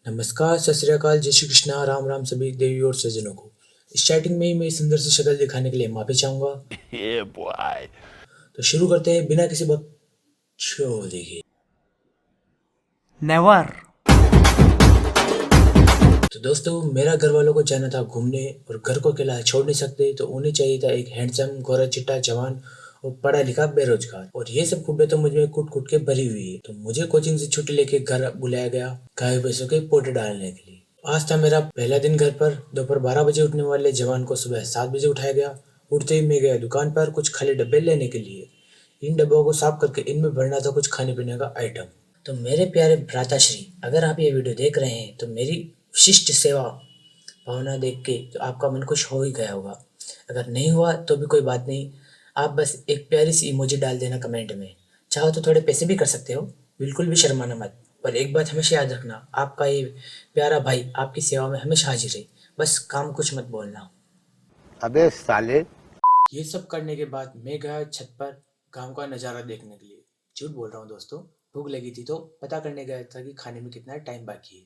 नमस्कार, सत श्री अकाल, जय श्री कृष्णा, राम राम सभी देवी और सज्जनों को। स्टार्टिंग में ही मैं सुंदर सी शक्ल दिखाने के लिए माफी चाहूंगा। तो शुरू करते हैं बिना किसी बकचोदी के। नेवर। तो दोस्तों, मेरा घर वालों को जाना था घूमने और घर को अकेला छोड़ नहीं सकते, तो उन्हें चाहिए था एक हैंडसम गोरा चिट्टा जवान और पढ़ा लिखा बेरोजगार। और ये सब खूबियां तो मुझे कूट कूट के भरी हुई है। तो मुझे कोचिंग से छुट्टी लेके घर बुलाया गया गाय भैंसों के पोटे डालने के लिए। आज था मेरा पहला दिन घर पर। दोपहर 12 बजे उठने वाले जवान को सुबह 7 बजे उठाया गया। उठते ही मैं गया दुकान पर कुछ खाली डब्बे लेने के लिए। इन डब्बों को साफ करके इनमें भरना था कुछ खाने पीने का आइटम। तो मेरे प्यारे भ्राताश्री, अगर आप ये वीडियो देख रहे हैं तो मेरी विशिष्ट सेवा भावना देख के तो आपका मन खुश हो ही गया होगा। अगर नहीं हुआ तो भी कोई बात नहीं, आप बस एक प्यारी सी इमोजी डाल देना कमेंट में। चाहो तो थोड़े पैसे भी कर सकते हो, बिल्कुल भी शर्माना मत। पर एक बात हमेशा याद रखना, आपका ये प्यारा भाई आपकी सेवा में हमेशा हाजिर है। बस काम कुछ मत बोलना। अबे साले। ये सब करने के बाद मैं गया छत पर गांव का नज़ारा देखने के लिए। झूठ बोल रहा हूँ दोस्तों, भूख लगी थी तो पता करने गया था कि खाने में कितना टाइम बाकी है।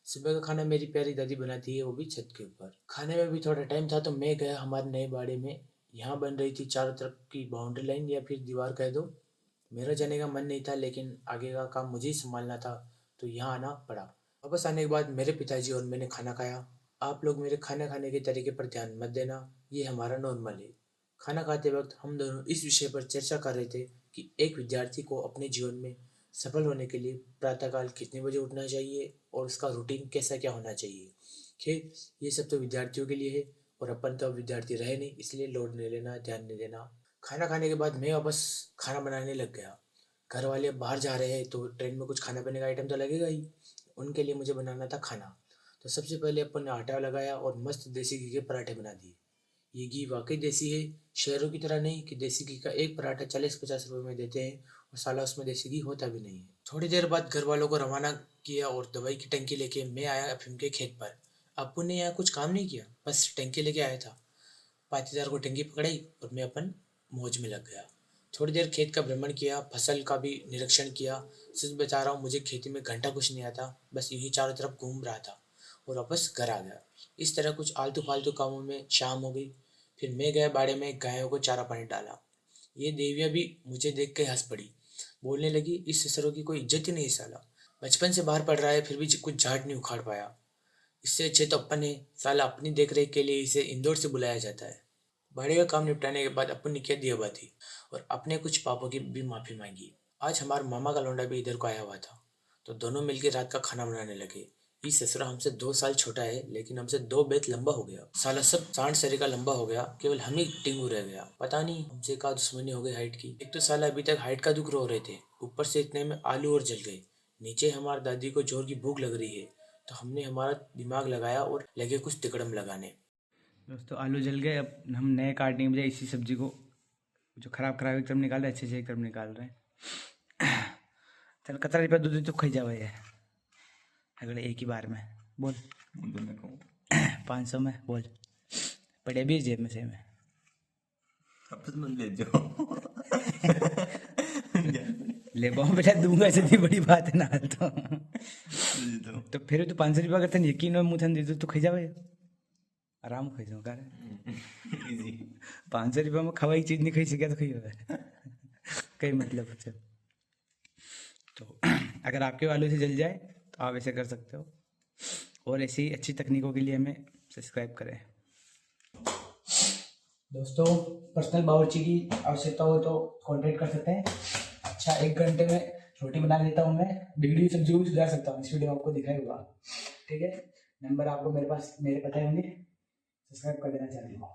सुबह का खाना मेरी प्यारी दादी बनाती है, वो भी छत के ऊपर। खाने में भी थोड़ा टाइम था तो मैं गया हमारे नए बाड़े में। यहाँ बन रही थी चारों तरफ की बाउंड्री लाइन या फिर दीवार कह दो। मेरा जाने का मन नहीं था, लेकिन आगे का काम मुझे ही संभालना था, तो यहाँ आना पड़ा। वापस आने के बाद मेरे पिताजी और मैंने खाना खाया। आप लोग मेरे खाना खाने के तरीके पर ध्यान मत देना, ये हमारा नॉर्मल है। खाना खाते वक्त हम दोनों इस विषय पर चर्चा कर रहे थे कि एक विद्यार्थी को अपने जीवन में सफल होने के लिए प्रातःकाल कितने बजे उठना चाहिए और उसका रूटीन कैसा क्या होना चाहिए। खैर, ये सब तो विद्यार्थियों के लिए है और अपन तो अब विद्यार्थी रहे नहीं, इसलिए लोड नहीं लेना, ध्यान नहीं देना। खाना खाने के बाद मैं वापस खाना बनाने लग गया। घर वाले अब बाहर जा रहे हैं तो ट्रेन में कुछ खाने पीने का आइटम तो लगेगा ही। उनके लिए मुझे बनाना था खाना। तो सबसे पहले अपन ने आटा लगाया और मस्त देसी घी के पराठे बना दिए। ये घी वाकई देसी है, शहरों की तरह नहीं कि देसी घी का एक पराठा 40-50 रुपए में देते हैं और साला उसमें देसी घी होता भी नहीं है। थोड़ी देर बाद घर वालों को रवाना किया और दवाई की टंकी लेके मैं आया अफीम के खेत पर। अप्पू ने यहाँ कुछ काम नहीं किया, बस टंकी लेके आया था। पाटीदार को टंकी पकड़ाई और मैं अपन मौज में लग गया। थोड़ी देर खेत का भ्रमण किया, फसल का भी निरीक्षण किया। सच बता रहा हूँ, मुझे खेती में घंटा कुछ नहीं आता, बस यूं ही चारों तरफ घूम रहा था और वापस घर आ गया। इस तरह कुछ आलतू फालतू कामों में शाम हो गई। फिर मैं गया बाड़े में गायों को चारा पानी डाला। ये देवियाँ भी मुझे देख के हंस पड़ी। बोलने लगी, इस ससुरों की कोई इज्जत ही नहीं साला। बचपन से बाहर पढ़ रहा है फिर भी कुछ झाड़ नहीं उखाड़ पाया। इससे अच्छे तो अपन है, साला अपनी देख रेख के लिए इसे इंदौर से बुलाया जाता है। बाड़े का काम निपटाने के बाद अपन ने किया दिया बाती और अपने कुछ पापों की भी माफी मांगी। आज हमारे मामा का लौंडा भी इधर को आया हुआ था, तो दोनों मिलकर रात का खाना बनाने लगे। इस ससुरा हमसे 2 साल छोटा है, लेकिन हमसे 2 बेत लंबा हो गया। साला सब सांड सरे का लंबा हो गया, केवल हम ही टिंगू रह गया। पता नहीं हमसे का दुश्मनी हो गई हाइट की। एक तो साला अभी तक हाइट का दुख रो रहे थे, ऊपर से इतने में आलू और जल गए। नीचे हमारी दादी को जोर की भूख लग रही है, तो हमने हमारा दिमाग लगाया और लगे कुछ तिकड़म लगाने। दोस्तों आलू जल गए, अब हम नए काटने के बजाय इसी सब्जी को जो खराब खराब एक तरफ निकाल रहे हैं, अच्छे से एक तरफ निकाल रहे हैं। चल 17 रुपया दूध तो खाई जावे है अगले एक ही बार में। बोल 500 में बोल, पड़े भी जेब में से में ले जाओ। ले पाऊँ बेटा, दूंगा, ऐसे भी बड़ी बात है ना। तो फिर तो 500 रुपया करते यकीन हो मुँह दे दो तो खाई जावे, आराम खाई जाऊँ कर। 500 रुपया में खवाई चीज नहीं खाई सके तो खाई होगा कई मतलब। अच्छा, तो अगर आपके वालों से जल जाए तो आप ऐसे कर सकते हो, और ऐसी अच्छी तकनीकों के लिए हमें सब्सक्राइब करें। दोस्तों, पर्सनल बावर्ची की आवश्यकता हो तो कांटेक्ट कर सकते हैं। अच्छा, 1 घंटे में रोटी बना लेता हूँ मैं, बिगड़ी हुई सब्जी को भी सुधार सकता हूँ। इस वीडियो में आपको दिखाई होगा, ठीक है। नंबर आपको मेरे पास मेरे पता होंगे, सब्सक्राइब कर देना चैनल को।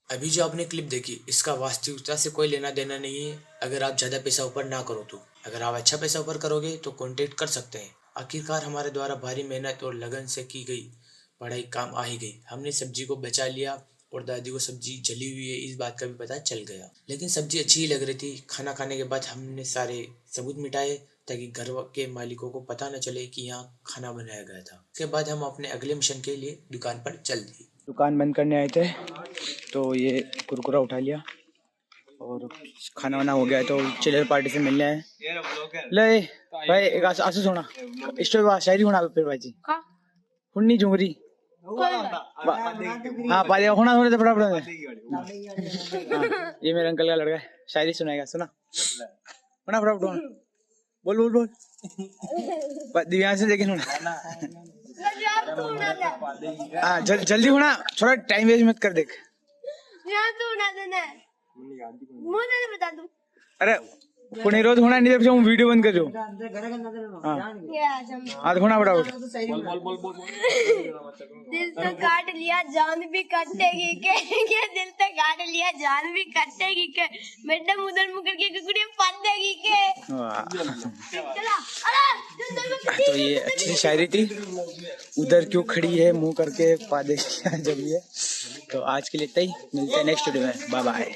अभी जो आपने क्लिप देखी, इसका वास्तविकता से कोई लेना देना नहीं है। अगर आप ज़्यादा पैसा ऊपर ना करो तो, अगर आप अच्छा पैसा ऊपर करोगे तो कांटेक्ट कर सकते हैं। आखिरकार हमारे द्वारा भारी मेहनत और लगन से की गई पढ़ाई काम आ ही गई। हमने सब्जी को बचा लिया और दादी को सब्जी जली हुई है इस बात का भी पता चल गया। लेकिन सब्जी अच्छी ही लग रही थी। खाना खाने के बाद हमने सारे सबूत मिटाए ताकि घर के मालिकों को पता न चले कि यहाँ खाना बनाया गया था। उसके बाद हम अपने अगले मिशन के लिए दुकान पर चल दिए। दुकान बंद करने आए थे तो ये कुरकुरा उठा लिया और खाना वाना हो गया है, तो चिल्लर पार्टी से मिलने आए। ले भाई एक आंसू सुना, स्टोरी शायरी होना फिर भाई जी। हुन्नी झुंगरी हाँ पाले होना होने तो फटाफट हाँ, ये मेरे अंकल का लड़का है, शायरी सुनाएगा, सुना होना फटाफट होना, बोल बोल बोल दिव्यांश से देखे होना हाँ जल्दी होना, थोड़ा टाइम वेस्ट मत कर, देख अरे पुणे रोज होना नहीं, तो मैं वीडियो बंद कर रहा हूँ हाँ होना फटाफट दिल तो काट लिया जान भी कटेगी के दिल तो काट लिया जान भी कटेगी के मैडम उधर मुकर के कुकड़ी फाड़ देगी के चला अरे तो ये अच्छी शायरी थी, उधर क्यों खड़ी है मुंह करके पादे जब ये। तो आज के लिए इतना ही, मिलते हैं नेक्स्ट वीडियो में, बाय बाय।